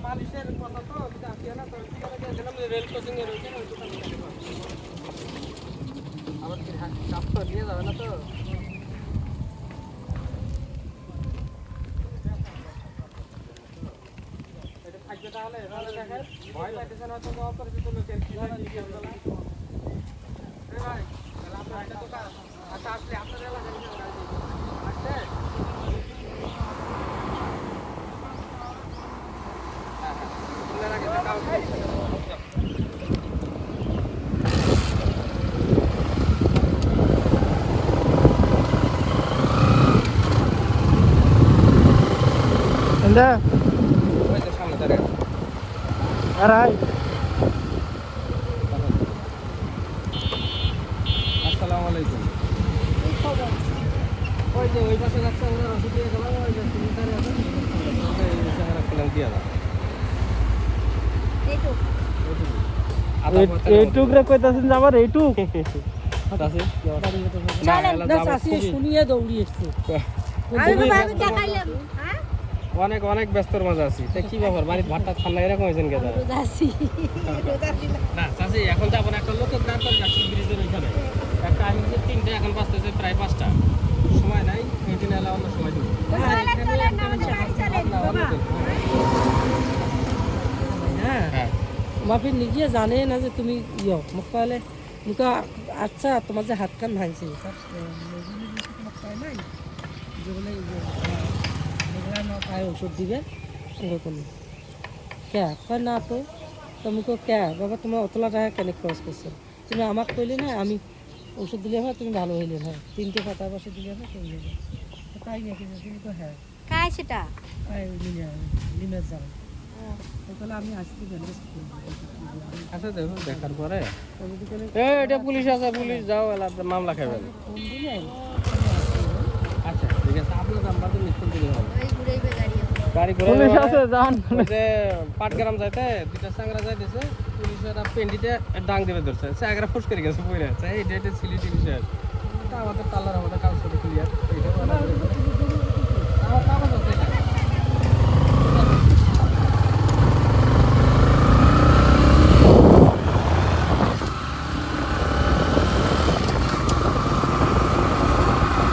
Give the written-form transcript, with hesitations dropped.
মালিশের কথা তো আসি না তো গেলাম রেল ক্রসিং এর ওইখানে আবার কি কাপ তো নিয়ে যাবে না তো এটা থাকবে তাহলে তাহলে দেখেন ভয় পাইতেছে না তো অপরিচিত লোকের কি হয় কি হবে না ভাই তাহলে আপনার এটা তো আচ্ছা আসলে আপনার এলাকায় আসছে എന്താ ആരായി আসসালামু আলাইকুম ওই যে ওই পাশে যাচ্ছে আমরা রসিদ দিয়ে গেলাম ওই যে সিলিন্ডারে আছে দিয়ে দাও এইটুক রে কইতাছেন যাবার এইটুক আছে শুনিয়ে দৌড়ি এসছে অনেক অনেক ব্যস্তর মাঝে আছি তা কি ব্যাপার বাড়ির ভাতটা ঠান্ডা এরকম হয়েছেন কে না চাষি এখন তো একটা লোকের দাঁড় করে যাচ্ছি ব্রিজের ওইখানে একটা আহিছে 3টে এখন বাজতেছে প্রায় 5টা সময় নাই এই দিন এলে অন্য সময় দেবো হ্যাঁ মাফি নিজে জানে না যে তুমি মোক কলে মোক আচ্ছা তোমার যে হাত কান ভাঙছে নাই যেগুলো ওষুধ দিবে এরকম কে কয় না তো তোমাকে কে বাবা তোমার অতলা টাকা কেন খরচ করছো তুমি আমাকে কইলে না আমি ওষুধ দিলে হয় তুমি ভালো হইলে হয় 3টে পাতা বসে দিলে হয় তুমি দেবে তাই নাকি তুমি তো হ্যাঁ কায় সেটা লিমের যাও তাহলে আমি আসতে গেলে আচ্ছা দেখো দেখার পরে এটা পুলিশ আছে পুলিশ যাও এলা মামলা খাবেন আচ্ছা ঠিক আছে আপনার নাম্বার তো নিশ্চয় দিলে হবে ওই ঘুরাইবে গাড়ি গাড়ি ঘুরে পুলিশ আছে যান যে পাটগ্রাম যাইতে দুটা সাংরা যাইতেছে পুলিশের পেন্ডিতে ডাং দিবে ধরছে সাংরা ফুস করে গেছে পড়ে আছে এই ডেটে সিলি টিলিশ আমাদের তালার আমাদের কাজ করে ক্লিয়ার এইটা